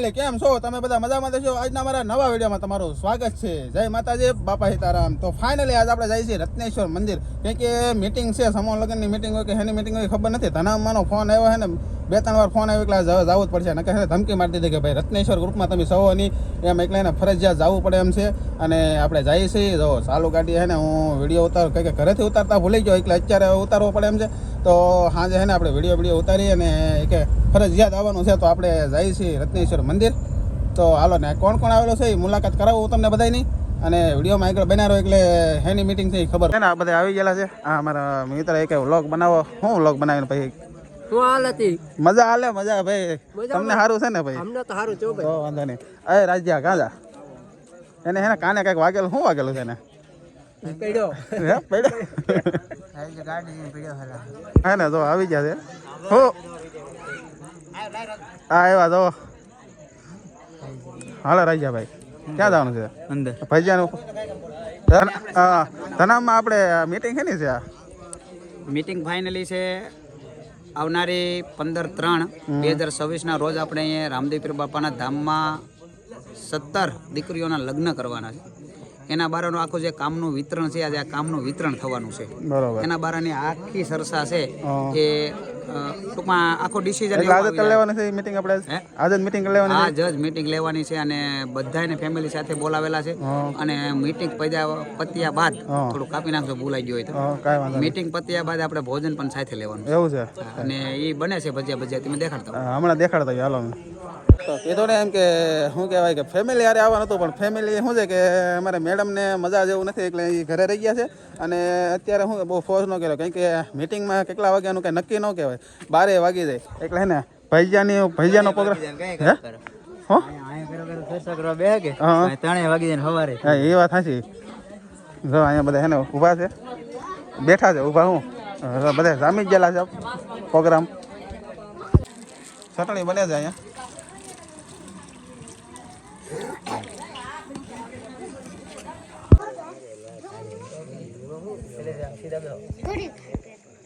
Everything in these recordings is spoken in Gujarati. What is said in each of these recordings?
ફેમિલી કેમ છો તમે બધા મજામાં છો? આજના અમારા નવા વિડીયોમાં તમારું સ્વાગત છે. જય માતાજી, બાપા સીતારામ. તો ફાઇનલી આજ આપણે જઈએ છીએ રત્નેશ્વર મંદિર. કેમ કે મિટિંગ છે, સમૂહ લગ્નની મિટિંગ હોય કે એની મિટિંગ હોય ખબર નથી. ધનામાનો ફોન આવ્યો છે ને 2-3 વાર ફોન આવ્યો એટલે જવું જ પડશે. નકર ધમકી મારી દીધી કે ભાઈ રત્નેશ્વર ગ્રુપમાં તમે સૌની એમ એટલે એને ફરજિયાત જવું પડે એમ છે. અને આપણે જઈએ છીએ જો ચાલુ ગાડી છે ને હું વિડીયો ઉતારું કંઈક ઘરેથી ઉતારતા ભૂલી ગયો એટલે અત્યારે ઉતારવો પડે એમ છે. તો સાંજે છે ને આપણે વિડીયો ઉતારી અને કે ફરજિયાત આવવાનું છે. તો આપણે જઈએ છીએ રત્નેશ્વર મંદિર. તો હાલો ને કોણ કોણ આવેલો છે એ મુલાકાત કરાવું તમને બધાની. અને વિડીયોમાં આગળ બનાવો એટલે એની મિટિંગ થઈ ખબર છે ને. આ બધા આવી ગયેલા છે. હા મારા મિત્ર એક વ્લોગ બનાવો. હું વ્લોગ બનાવીને પછી શું હાલ હતી? મજા હાલે મજા ભાઈ. તમને સારું છે ને ભાઈ? અમને તો સારું છે ભાઈ. તો વાંધો નહીં. અરે રાજ્યા કાં જા એને હે ને કાને કંઈક વાગેલું. શું વાગેલું છે એને? પડ્યો હે પડ્યો હે ને. તો આવી ગયા છે. હો હા એવા તો હાલો રાજ્યા ભાઈ ક્યાં જવાનું છે? અંદર ભજીયાનું ધનામાં આપણે મીટિંગ છે ને છે આ મીટિંગ ફાઇનલી છે આવનારી 15/3/2026 રોજ આપણે અહીંયા રામદેવપીર બાપાના ધામમાં 17 દીકરીઓના લગ્ન કરવાના છે. એના બારાનું આખું જે કામનું વિતરણ છે આજે આ કામનું વિતરણ થવાનું છે. બરોબર. એના બારાની આખી સરસા છે એ ટૂંકમાં આખો ડિસિઝન આજે કરી લેવાની છે મીટિંગ. આપણે આજે જ મીટિંગ કરી લેવાની છે. આજ જ મીટિંગ લેવાની છે અને બધાને ફેમિલી સાથે બોલાવેલા છે. અને મીટિંગ પત્યા બાદ થોડું કાપી નાખજો ભૂલાઈ ગયો હોય તો. કાંઈ વાંધો મીટિંગ પત્યા બાદ આપણે ભોજન પણ સાથે લેવાનું છે. એવું છે. અને એ બને છે ભજીયા તમે દેખાડતા હમણાં દેખાડતા હાલો. તો કીધું ને એમ કે શું કહેવાય કે ફેમિલી યારે આવવાનું હતું પણ ફેમિલી શું છે કે અમારે મેડમને મજા જેવું નથી એટલે એ ઘરે રહી ગયા છે. અને અત્યારે હું બહુ ફોર્સ ન કર્યો કારણ કે મિટિંગમાં કેટલા વાગ્યાનું કંઈ નક્કી ન કહેવાય. 12 વાગી જાય એટલે હે ને ભજીયાનો પ્રોગ્રામ હે હા એ વાત સાચી. જો અહીંયા બધા હે ને ઊભા છે બેઠા છે ઊભા. હું બધા જામી જ ગયેલા છે પ્રોગ્રામ. ચટણી બને છે અહીંયા.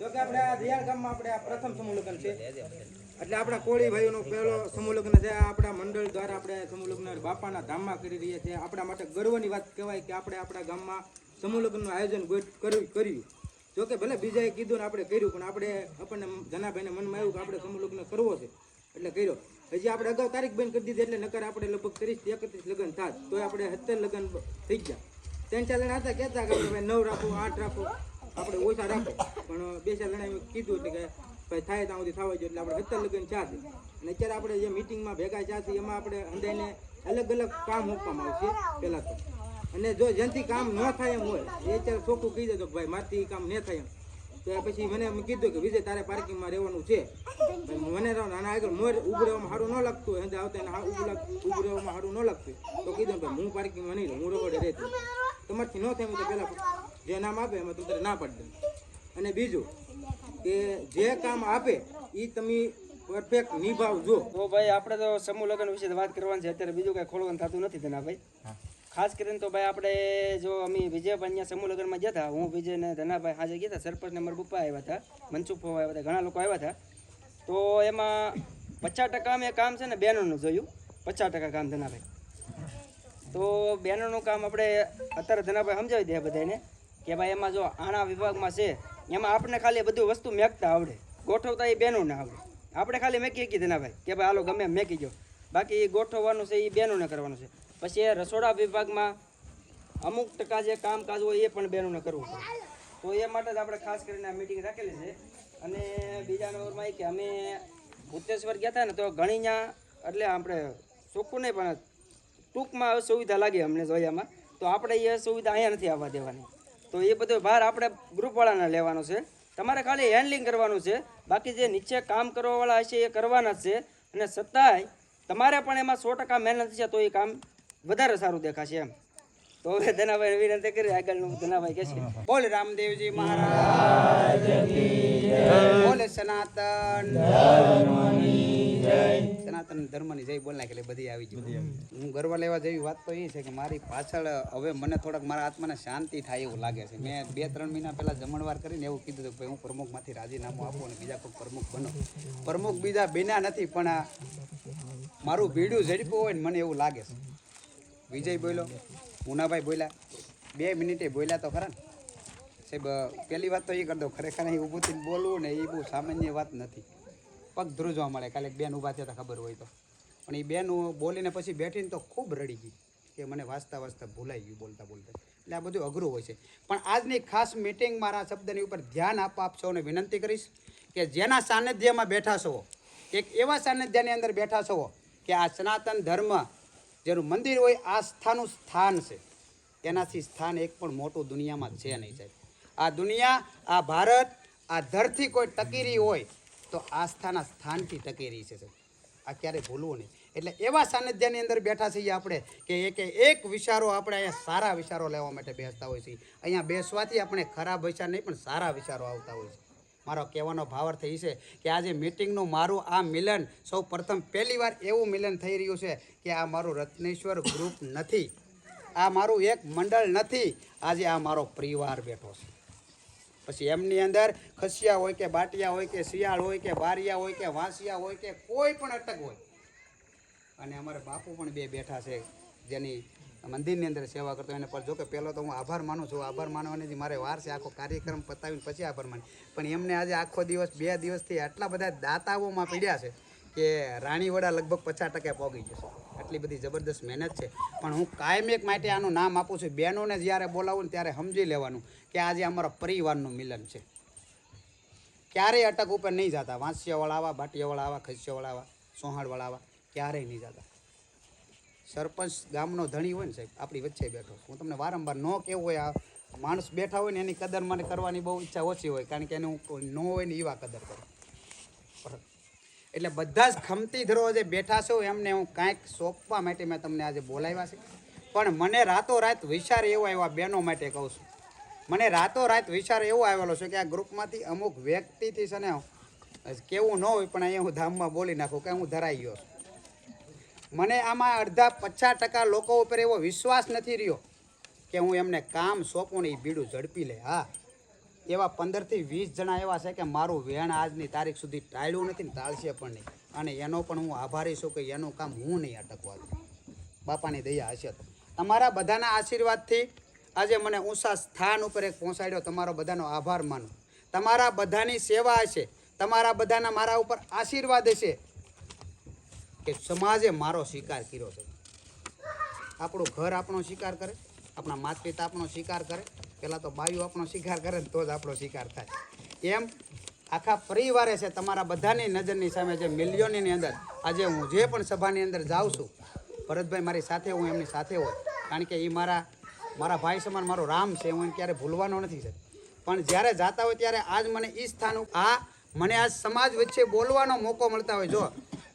જો કે આપણે આ દિયાળ ગામમાં આપણે આ પ્રથમ સમૂહ લગ્ન છે એટલે આપણા કોળી ભાઈઓનો પહેલો સમૂહ લગ્ન છે. આપણા મંડળ દ્વારા આપણે સમૂહ લગ્ન બાપાના ધામમાં કરી રહ્યા છીએ. આપણા માટે ગર્વની વાત કહેવાય કે આપણે આપણા ગામમાં સમૂહ લગ્નનું આયોજન કર્યું. જો કે ભલે બીજાએ કીધું ને આપણે કર્યું પણ આપણને જનાભાઈને મનમાં આવ્યું કે આપણે સમૂહ લગ્ન કરવો છે એટલે કર્યો. હજી આપણે અગાઉ તારીખ બંધ કરી દીધી એટલે નકર આપણે લગભગ 30 થી 31 લગ્ન થાત તો આપણે 70 લગ્ન થઈ ગયા. 3-4 જણા હતા કહેતા કે ભાઈ 9 રાખો 8 રાખો આપણે ઓછા રાખો પણ 2-4 જણાએ કીધું એટલે કે ભાઈ થાય ત્યાં સુધી થવા જોઈએ એટલે આપણે 70 લગ્ન ચા છે. અને અત્યારે આપણે જે મિટિંગમાં ભેગા ચા છે એમાં આપણે અંદાજને અલગ અલગ કામ મૂકવામાં આવશે પહેલાં તો. અને જો જેનાથી કામ ન થાય એમ હોય એ અત્યારે ચોખ્ખું કહી દેજો કે ભાઈ મારથી કામ ન થાય એમ તો પછી મને એમ કીધું કે વિજય તારે પાર્કિંગમાં રહેવાનું છે. મને નાના આગળ મોર ઊભું રહેવામાં સારું ન લાગતું હોય આવતા ઊભું રહેવામાં સારું ન લાગતું તો કીધું ભાઈ હું પાર્કિંગમાં નહીં રહું, હું રોડે રહેતી. તમારથી ન થાય તો પહેલાં જે નામ આપે એમાં તું તારે ના પાડી દે. અને બીજું કે જે કામ આપે એ તમે પરફેક્ટ નિભાવજો. તો ભાઈ આપણે તો સમૂહ લગ્ન વિશે વાત કરવાની છે. અત્યારે બીજું કઈ ખોલવાનું થતું નથી તેના ભાઈ. ખાસ કરીને તો ભાઈ આપણે જો અમે વિજયભાઈ અહીંયા સમૂહ લગ્નમાં ગયા હતા. હું વિજય ને ધનાભાઈ હાજર ગયા હતા. સરપંચ ને મારા પપ્પા આવ્યા હતા, મનસુખ આવ્યા હતા, ઘણા લોકો આવ્યા હતા. તો એમાં 50% અમે કામ છે ને બહેનોનું જોયું. 50% કામ ધનાભાઈ. તો બહેનોનું કામ આપણે અત્યારે ધનાભાઈ સમજાવી દે બધાને કે ભાઈ એમાં જો આણા વિભાગમાં છે એમાં આપણે ખાલી બધું વસ્તુ મેકતા આવડે, ગોઠવતા એ બહેનોને આવડે. આપણે ખાલી મેકી શકીએ ધનાભાઈ કે ભાઈ હાલો ગમે એમ મેકી ગયો. બાકી એ ગોઠવવાનું છે એ બહેનોને કરવાનું છે. પછી એ રસોડા વિભાગમાં અમુક ટકા જે કામકાજ હોય એ પણ બહેનોને કરવું પડે. તો એ માટે જ આપણે ખાસ કરીને આ મિટિંગ રાખેલી છે. અને બીજા નંબરમાં એ કે અમે ભૂતેશ્વર ગયા હતા ને તો ઘણી ત્યાં એટલે આપણે ચોખ્ખું નહીં પણ ટૂંકમાં અસુવિધા લાગી અમને જોયામાં. તો આપણે એ સુવિધા અહીંયા નથી આવવા દેવાની. તો એ બધો ભાર આપણે ગ્રુપવાળાને લેવાનો છે. તમારે ખાલી હેન્ડલિંગ કરવાનું છે. બાકી જે નીચે કામ કરવાવાળા હશે એ કરવાના જ છે. અને છતાંય તમારે પણ એમાં 100% મહેનત છે તો એ કામ વધારે સારું દેખાશે એમ. તો હવે ધનાભાઈ વિનંતી કરી આગળનું ધનાભાઈ કહેશે. બોલ રામદેવજી મહારાજ બોલ સનાતન સનાતન ધર્મની જય બોલ નાખે એટલે બધી આવી ગઈ. હું ગર્વ લેવા જેવી વાત તો એ છે કે મારી પાછળ હવે મને થોડાક મારા આત્માને શાંતિ થાય એવું લાગે છે. મેં 2-3 મહિના પહેલા જમણવાર કરીને એવું કીધું હતું કે હું પ્રમુખમાંથી રાજીનામું આપું અને બીજા કોઈ પ્રમુખ બનો. પ્રમુખ બીજા બન્યા નથી પણ આ મારું ભીડું ઝડપ્યું હોય ને મને એવું લાગે છે. વિજય બોલ્યો, મુનાભાઈ બોલ્યા, 2 મિનિટે બોલ્યા તો ખરા ને સાહેબ. પહેલી વાત તો એ કરી દો, ખરેખર અહીં ઊભું થઈને બોલવું ને એ બહુ સામાન્ય વાત નથી. પગ ધ્રુજવા મળે. કાલે એક બેન ઊભા થયા હતા ખબર હોય તો, પણ એ બેન બોલીને પછી બેઠીને તો ખૂબ રડી ગઈ કે મને વાંચતા વાંચતા ભૂલાઈ ગયું બોલતા બોલતા. એટલે આ બધું અઘરું હોય છે. પણ આજની ખાસ મિટિંગ મારા શબ્દની ઉપર ધ્યાન આપવા આપ સૌને વિનંતી કરીશ કે જેના સાનિધ્યમાં બેઠા છો, એક એવા સાનિધ્યની અંદર બેઠા છો કે આ સનાતન ધર્મ જેનું મંદિર હોય આસ્થાનું સ્થાન છે. એનાથી સ્થાન એક પણ મોટું દુનિયામાં છે નહીં સાહેબ. આ દુનિયા, આ ભારત, આ ધરતી કોઈ ટકી હોય તો આસ્થાના સ્થાનથી ટકી રહી છે સાહેબ. આ ક્યારેય ભૂલવું નહીં. એટલે એવા સાનિધ્યની અંદર બેઠા છીએ આપણે કે એક વિચારો આપણે અહીંયા સારા વિચારો લેવા માટે બેસતા હોય છે. અહીંયા બેસવાથી આપણે ખરાબ વિચાર નહીં પણ સારા વિચારો આવતા હોય છે. મારો કહેવાનો ભાવાર્થ એ છે કે આજે મિટિંગનું મારું આ મિલન સૌ પ્રથમ પહેલી વાર એવું મિલન થઈ રહ્યું છે કે આ મારું રત્નેશ્વર ગ્રુપ નથી, આ મારું એક મંડળ નથી, આજે આ મારો પરિવાર બેઠો છે. પછી એમની અંદર ખસિયા હોય કે બાટિયા હોય કે શિયાળ હોય કે બારિયા હોય કે વાંસિયા હોય કે કોઈ પણ અટક હોય. અને અમારે બાપુ પણ 2 બેઠા છે જેની મંદિરની અંદર સેવા કરતો. એને પર જો કે પહેલો તો હું આભાર માનું છું. આભાર માનવાની મારે વાર છે. આખો કાર્યક્રમ પતાવીને પછી આભાર માની. પણ એમને આજે આખો દિવસ 2 દિવસથી આટલા બધા દાતાઓમાં પીડ્યા છે કે રાણીવડા લગભગ 50% પહોંચી જશે. આટલી બધી જબરદસ્ત મહેનત છે. પણ હું કાયમ એક માટે આનું નામ આપું છું. બહેનોને જ્યારે બોલાવું ને ત્યારે સમજી લેવાનું કે આજે અમારા પરિવારનું મિલન છે. ક્યારેય અટક ઉપર નહીં જતા. વાંસિયાવાળા આવા, બાટિયાવાળા આવા, ખસિયાવાળા આવા, સોહાણવાળા આવા, ક્યારેય નહીં જતા. સરપંચ ગામનો ધણી હોય ને સાહેબ, આપણી વચ્ચે બેઠો. હું તમને વારંવાર ન કહેવું હોય, આ માણસ બેઠા હોય ને એની કદર મને કરવાની બહુ ઈચ્છા ઓછી હોય, કારણ કે એને હું ન હોય ને એવા કદર કરું. એટલે બધા જ ખમતી ધરો જે બેઠા છો એમને હું કાંઈક સોંપવા માટે મેં તમને આજે બોલાવ્યા છે. પણ મને રાતોરાત વિચાર એવો આવ્યો, બહેનો માટે કહું છું, મને રાતોરાત વિચાર એવો આવેલો છે કે આ ગ્રુપમાંથી અમુક વ્યક્તિથી છે ને કેવું ન હોય પણ અહીંયા હું ધામમાં બોલી નાખું કે હું ધરાઈ ગયો છું. મને આમાં 50% લોકો ઉપર એવો વિશ્વાસ નથી રહ્યો કે હું એમને કામ સોંપું ને એ બીડું ઝડપી લે. હા, એવા 15 થી 20 જણા એવા છે કે મારું વેણ આજની તારીખ સુધી ટાળ્યું નથી ને ટાળશે પણ નહીં. અને એનો પણ હું આભારી છું કે એનું કામ હું નહીં અટકવા દઉં. બાપાની દયા હશે તો. તમારા બધાના આશીર્વાદથી આજે મને ઊંચા સ્થાન ઉપર એક પહોંચાડ્યો. તમારો બધાનો આભાર માનું. તમારા બધાની સેવા હશે, તમારા બધાના મારા ઉપર આશીર્વાદ હશે કે સમાજે મારો સ્વીકાર કર્યો છે. આપણું ઘર આપણો સ્વીકાર કરે, આપણા માતા પિતા આપણો સ્વીકાર કરે, પહેલાં તો બાયું આપણો સ્વીકાર કરે ને તો જ આપણો સ્વીકાર થાય. એમ આખા પરિવારે છે તમારા બધાની નજરની સામે જે મિલિયનની અંદર આજે હું જે પણ સભાની અંદર જાઉં છું, ભરતભાઈ મારી સાથે, હું એમની સાથે હોય, કારણ કે એ મારા ભાઈ સમાન મારો રામ છે. હું એને ક્યારે ભૂલવાનો નથી સર. પણ જ્યારે જાતા હોય ત્યારે આજ મને એ સ્થાન, મને આજ સમાજ વચ્ચે બોલવાનો મોકો મળતા હોય. જો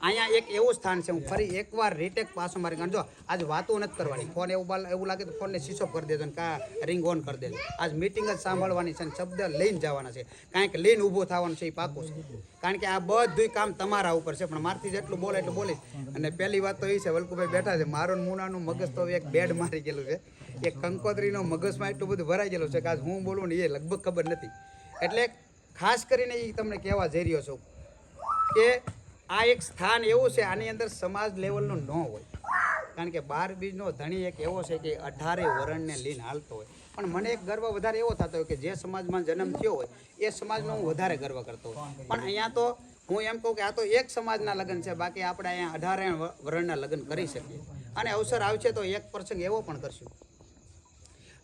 અહીંયા એક એવું સ્થાન છે, હું ફરી એકવાર રીટેક પાછો મારી કારણ જો આજ વાતો નથી કરવાની. ફોન એવું લાગે તો ફોનને સ્વિચ ઓફ કરી દેજો ને કા રિંગ ઓન કરી દેજો. આજ મિટિંગ જ સાંભળવાની છે અને શબ્દ લઈને જવાના છે. કાંઈક લઈને ઊભું થવાનું છે એ પાકું છે. કારણ કે આ બધું કામ તમારા ઉપર છે. પણ મારથી જેટલું બોલે એટલું બોલીશ. અને પહેલી વાત તો એ છે, વલ્કુભાઈ બેઠા છે, મારું મુનાનું મગજ તો એક બેડ મારી ગયેલું છે. એક કંકોત્રીનો મગજમાં એટલું બધું ભરાઈ ગયેલું છે કે આજ હું બોલું ને એ લગભગ ખબર નથી. એટલે ખાસ કરીને એ તમને કહેવા જઈ રહ્યો છું કે આ એક સ્થાન એવું છે, આની અંદર સમાજ લેવલનું ન હોય. કારણ કે 12 બીજનો ધણી એક એવો છે કે 18 વરણને લઈને હાલતો હોય. પણ મને એક ગર્વ વધારે એવો થતો હોય કે જે સમાજમાં જન્મ થયો હોય એ સમાજનો હું વધારે ગર્વ કરતો હોય. પણ અહીંયા તો હું એમ કહું કે આ તો એક સમાજના લગ્ન છે, બાકી આપણે અહીંયા 18 વરણના લગ્ન કરી શકીએ. અને અવસર આવશે તો એક પ્રસંગ એવો પણ કરશું.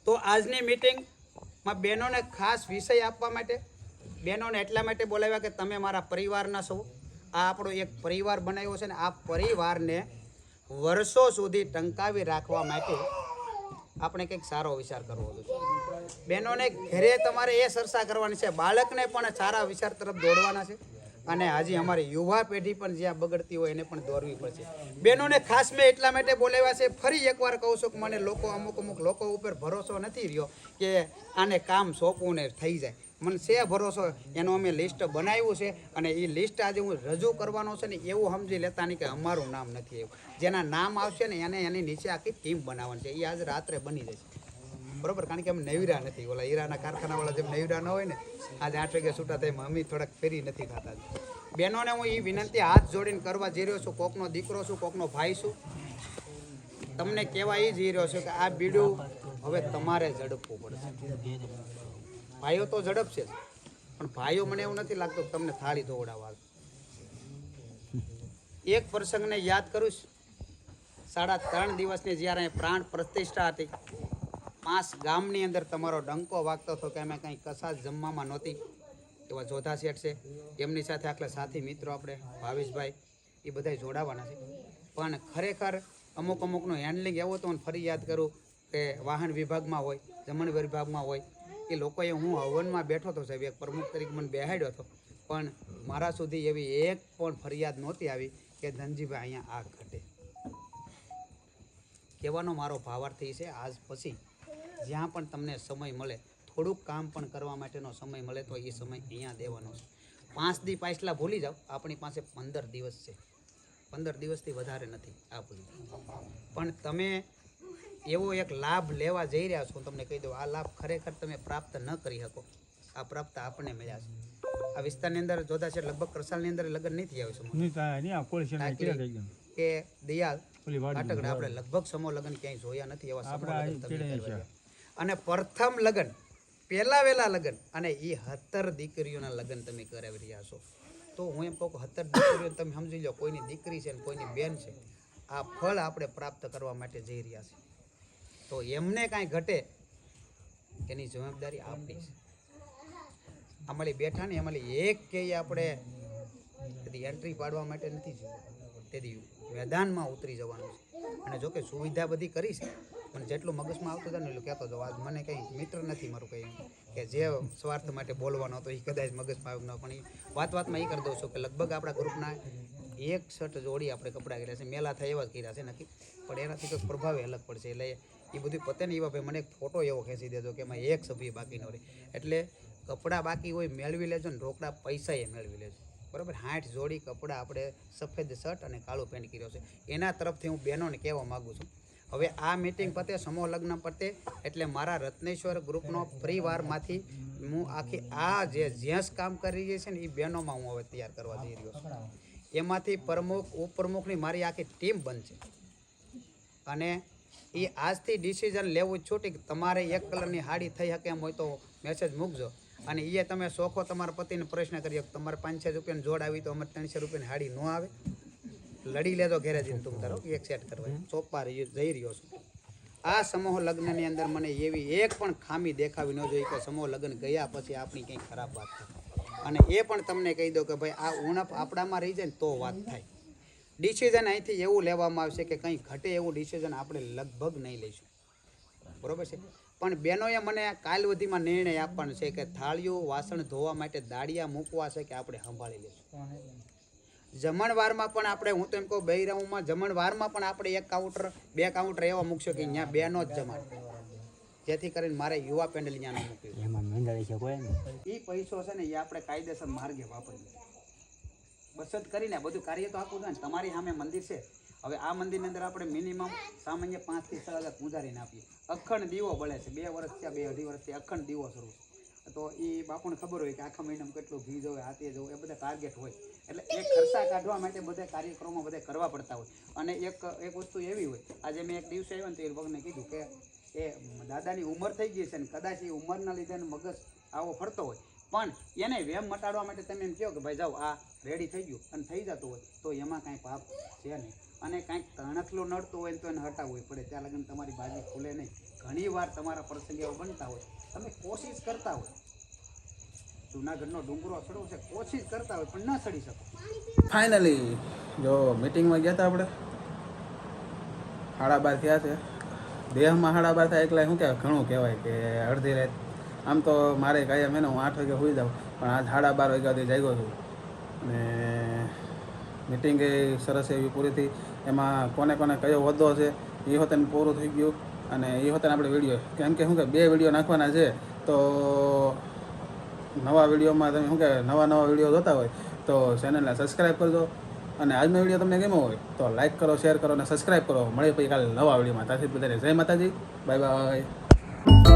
તો આજની મિટિંગમાં બહેનોને ખાસ વિષય આપવા માટે, બહેનોને એટલા માટે બોલાવ્યા કે તમે મારા પરિવારના છો. આ આપણો એક પરિવાર બનાવ્યો છે ને આ પરિવારને વર્ષો સુધી ટંકાવી રાખવા માટે આપણે કંઈક સારો વિચાર કરવો જોઈએ. બહેનોને ઘરે તમારે એ ચર્ચા કરવાની છે, બાળકને પણ સારા વિચાર તરફ દોડવાના છે. અને હજી અમારી યુવા પેઢી પણ જ્યાં બગડતી હોય એને પણ દોરવી પડશે. બહેનોને ખાસ મેં એટલા માટે બોલાવ્યા છે. ફરી એકવાર કહું છું કે મને અમુક લોકો ઉપર ભરોસો નથી રહ્યો કે આને કામ સોંપવું ને થઈ જાય. મને છે ભરોસો, એનું અમે લિસ્ટ બનાવ્યું છે અને એ લિસ્ટ આજે હું રજૂ કરવાનો છે ને એવું સમજી લેતા નહીં કે અમારું નામ નથી એવું. જેના નામ આવશે ને એને એની નીચે આખી ટીમ બનાવવાની છે. એ આજ રાત્રે બની જશે, બરોબર? કારણ કે અમે નવીરા નથી, ઓલા હીરાના કારખાનાવાળા જેમ નવીરા ન હોય ને, આજે 8 વાગે છૂટા થાય અમે થોડાક ફેરી નથી ખાતા. બહેનોને હું એ વિનંતી હાથ જોડીને કરવા જઈ રહ્યો છું. કોકનો દીકરો છું, કોકનો ભાઈ છું. તમને કહેવા એ જઈ રહ્યો છું કે આ બીડું હવે તમારે ઝડપવું પડશે. ભાઈઓ તો ઝડપશે જ, પણ ભાઈઓ મને એવું નથી લાગતું કે તમને થાળી ધોવડાવવા. એક પ્રસંગને યાદ કરું છું. 3.5 દિવસની જ્યારે પ્રાણ પ્રતિષ્ઠા હતી, 5 ગામની અંદર તમારો ડંકો વાગતો હતો કે અમે કંઈ કસાશ જમવામાં નહોતી. એવા જોધા શેઠ છે, એમની સાથે આટલા સાથી મિત્રો આપણે ભાવેશભાઈ એ બધા જોડાવાના છે. પણ ખરેખર અમુકનું હેન્ડલિંગ એવું હતું. ફરી યાદ કરું કે વાહન વિભાગમાં હોય, જમણ વિભાગમાં હોય, એ લોકોએ હું હવનમાં બેઠો હતો સાહેબ, એક પ્રમુખ તરીકે મને બેહાડ્યો હતો, પણ મારા સુધી એવી એક પણ ફરિયાદ નહોતી આવી કે ધનજીભાઈ અહીંયા આગ ઘટે. કહેવાનો મારો ભાવાર્થ એ છે, આજ પછી જ્યાં પણ તમને સમય મળે, થોડુંક કામ પણ કરવા માટેનો સમય મળે તો એ સમય અહીંયા દેવાનો છે. 5 દી પાછલા ભૂલી જાઓ, આપણી પાસે 15 દિવસ છે. 15 દિવસથી વધારે નથી આ બધું. પણ તમે એવો એક લાભ લેવા જઈ રહ્યા છો, તમને કહી દઉં, આ લાભ ખરેખર તમે પ્રાપ્ત ન કરી શકો. આ પ્રાપ્ત આપણને મળ્યા છે. આ વિસ્તારની અંદર જોતા છે લગભગ કરસાલની અંદર લગ્ન નહીં થઈ આવ્યું કે દયાલ કાટગડા આપણે લગભગ સમૂહ લગ્ન ક્યાંય જોયા નથી. એવા સમૂહ લગ્ન તમે કરવા ગયા. અને પ્રથમ લગ્ન, પહેલા વહેલા લગ્ન, અને એ 17 દીકરીઓના લગ્ન તમે કરાવી રહ્યા છો. તો હું એમ કહું કે 17 દીકરીઓ તમે સમજી લો, કોઈની દીકરી છે ને કોઈની બેન છે. આ ફળ આપણે પ્રાપ્ત કરવા માટે જઈ રહ્યા છીએ. તો એમને કાંઈ ઘટે એની જવાબદારી આપણી છે. અમારી બેઠા ને અમારી એક કે આપણે એન્ટ્રી પાડવા માટે નથી જોયું, તેથી મેદાનમાં ઉતરી જવાનું છે. અને જોકે સુવિધા બધી કરી છે, પણ જેટલું મગજમાં આવતું હતું ને એટલું કહેતો હતો. આજ મને કંઈ મિત્ર નથી મારું કંઈ કે જે સ્વાર્થ માટે બોલવાનો હતો એ કદાચ મગજમાં આવ્યું ન, પણ એ વાતમાં એ કરી દઉં છું કે લગભગ આપણા ગ્રુપના 61 જોડી આપણે કપડાં કર્યા છે. મેલા થાય એવા જ કર્યા છે નક્કી, પણ એનાથી કંઈક પ્રભાવે અલગ પડશે. એટલે એ બધું પતે ને એવા ભાઈ મને એક ફોટો એવો ખેંચી દેજો કે એમાં એક સભ્ય બાકી ન રહે. એટલે કપડાં બાકી હોય મેળવી લેજો ને રોકડા પૈસા એ મેળવી લેજો, બરાબર? 60 જોડી કપડાં આપણે સફેદ શર્ટ અને કાળું પેન્ટ કર્યો છે. એના તરફથી હું બહેનોને કહેવા માગું છું, હવે આ મીટિંગ પતે, સમૂહ લગ્ન પતે એટલે મારા રત્નેશ્વર ગ્રુપનો પરિવારમાંથી હું આખી આ જે જ્યાં કામ કરી રહી છે ને એ બહેનોમાં હું હવે તૈયાર કરવા જઈ રહ્યો છું. એમાંથી પ્રમુખ ઉપપ્રમુખની મારી આખી ટીમ બનશે. અને એ આજથી ડિસિઝન લેવું જ છૂટી કે તમારે એક કલરની સાડી થઈ શકે એમ હોય તો મેસેજ મૂકજો. અને એ તમે શોખો તમારા પતિને પ્રશ્ન કરીએ કે તમારે 500 રૂપિયાની જોડ આવી તો અમારે 300 રૂપિયાની સાડી ન આવે, લડી લેજો ઘેરે જઈને તું તારો એક સેટ કરવા ચોપા જઈ રહ્યો છું. આ સમૂહ લગ્નની અંદર મને એવી એક પણ ખામી દેખાવી ન જોઈએ કે સમૂહ લગ્ન ગયા પછી આપણી કંઈ ખરાબ વાત થાય. અને એ પણ તમને કહી દઉં કે ભાઈ આ ઉણપ આપણામાં રહી જાય ને તો વાત થાય. ડિસિઝન અહીંથી એવું લેવામાં આવશે કે કંઈ ઘટે એવું ડિસિઝન આપણે લગભગ નહીં લઈશું, બરોબર છે? પણ બહેનોએ મને કાલ સુધીમાં નિર્ણય આપવાનો છે કે થાળીઓ વાસણ ધોવા માટે દાળિયા મૂકવા છે કે આપણે સંભાળી લઈશું. જમણવારમાં પણ આપણે, હું તો એમ કહું બહેરાઉમાં જમણવારમાં પણ આપણે 1 કાઉન્ટર 2 કાઉન્ટર એવા મૂકશો કે અહીંયા બહેનો જ જમાડ, જેથી કરીને મારે યુવા પેન્ડલ ત્યાં ન મૂક્યું. એ પૈસો છે ને એ આપણે કાયદેસર માર્ગે વાપરીએ, બચત કરીને બધું કાર્ય તો આખું થાય. તમારી સામે મંદિર છે, હવે આ મંદિરની અંદર આપણે મિનિમમ સામાન્ય 5 થી 6 હજાર પૂજારીને આપીએ. અખંડ દીવો બળે છે, 2 વર્ષ થયા, 2-2.5 વર્ષથી અખંડ દીવો શરૂ છે. તો એ બાપુને ખબર હોય કે આખા મહિનામાં કેટલું ઘી જવું, હાથે જવું, એ બધા ટાર્ગેટ હોય. એટલે એ ખર્ચા કાઢવા માટે બધા કાર્યક્રમો બધા કરવા પડતા હોય. અને એક વસ્તુ એવી હોય, આજે મેં એક દિવસે આવ્યો ને તો એ ભગને કીધું કે એ દાદાની ઉંમર થઈ ગઈ છે ને કદાચ એ ઉંમરના લીધે મગજ આવો ફરતો હોય, પણ એને વેમ મટાડવા માટે તમે એમ કહો કે ભાઈ જાઓ આ રેડી થઈ ગયું અને થઈ જતું હોય તો એમાં કાંઈ પાપ છે નહીં. અને કાંઈક તણખલું નડતું હોય ને તો એને હટાવવું પડે. ત્યાં લગન તમારી બાજી ખુલે નહીં. ઘણી વાર તમારા પ્રસંગ એવો બનતા હોય, તમે કોશિશ કરતા હોય, જૂનાગઢનો ડુંગરો ચડવો છે, કોશિશ કરતા હોય પણ ન ચડી શકો. ફાઇનલી જો મિટિંગમાં ગયા હતા આપણે 12:30 થયા છે. દેહમાં 12:30 થાય એટલે શું કહેવાય, ઘણું કહેવાય કે અડધી રાત. આમ તો મારે કાયમ એને હું 8 વાગે સુઈ જાઉં, પણ આજ 12:30 વાગ્યા સુધી જાગ્યો છું. ને મિટિંગ એ સરસ એવી પૂરી થઈ. એમાં કોને કોને કયો હોદ્દો છે એ હોતે પૂરું થઈ ગયું. અને એ હોતે આપણે વિડીયો કેમ કે શું કે 2 વિડીયો નાખવાના છે, તો નવા વિડીયોમાં તમે શું કે નવા વિડીયો જોતા હોય તો ચેનલને સબસ્ક્રાઈબ કરજો. અને આજનો વિડીયો તમને ગમ્યો હોય તો લાઈક કરો, શેર કરો અને સબસ્ક્રાઈબ કરો. મળીએ પછી કાલે નવા વિડીયોમાં. ત્યાંથી બધાને જય માતાજી, બાય બાય.